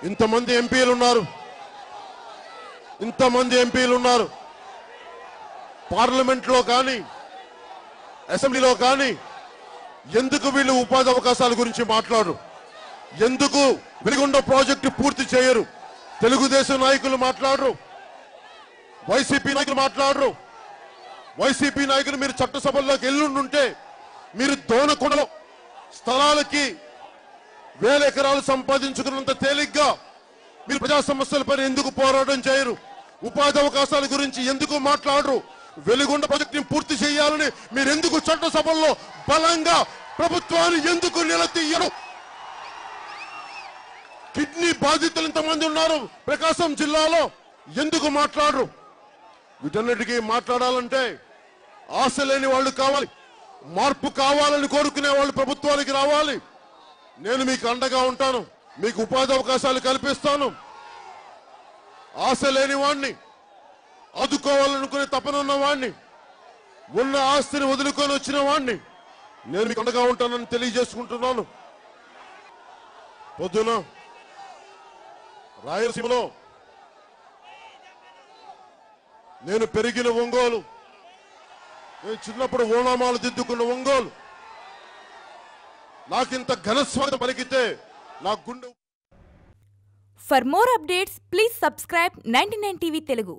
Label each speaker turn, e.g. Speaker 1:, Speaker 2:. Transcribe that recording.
Speaker 1: ఇంతమంది ఎంపీలు ఉన్నారు పార్లమెంట్లో కానీ అసెంబ్లీలో కానీ ఎందుకు వీళ్ళు ఉపాధి అవకాశాల గురించి మాట్లాడరు? ఎందుకు వెలిగొండ ప్రాజెక్టు పూర్తి చేయరు? తెలుగుదేశం నాయకులు మాట్లాడరు, వైసీపీ నాయకులు మాట్లాడరు. వైసీపీ నాయకులు మీరు చట్టసభల్లోకి వెళ్ళుంటే మీరు దోనకొండలో స్థలాలకి 1000 ఎకరాలు సంపాదించుకున్నంత తేలిగ్గా మీరు ప్రజా సమస్యలపై ఎందుకు పోరాటం చేయరు? ఉపాధి అవకాశాల గురించి ఎందుకు మాట్లాడరు? వెలిగొండ ప్రాజెక్టుని పూర్తి చేయాలని మీరు ఎందుకు చట్టసభల్లో బలంగా ప్రభుత్వాన్ని ఎందుకు నిలదీయరు? కిడ్నీ బాధితులు ఇంతమంది ఉన్నారు ప్రకాశం జిల్లాలో, ఎందుకు మాట్లాడరు? వీటన్నిటికీ మాట్లాడాలంటే ఆశ లేని వాళ్ళు కావాలి, మార్పు కావాలని కోరుకునే వాళ్ళు ప్రభుత్వానికి రావాలి. నేను మీకు అండగా ఉంటాను, మీకు ఉపాధి అవకాశాలు కల్పిస్తాను. ఆశ లేని వాడిని, ఆదుకోవాలనుకునే తపనున్న వాడిని, ఉన్న ఆస్తిని వదులుకొని వచ్చిన వాడిని నేను మీకు అండగా ఉంటానని తెలియజేసుకుంటున్నాను. పొద్దున రాయలసీమలో నేను పెరిగిన ఒంగోలు, నేను చిన్నప్పుడు ఓనామాలు దిద్దుకున్న ఒంగోలు, నాకింత ఘనస్వాగతం పలికితే నా గుండె.
Speaker 2: For more updates, please subscribe 99 TV Telugu.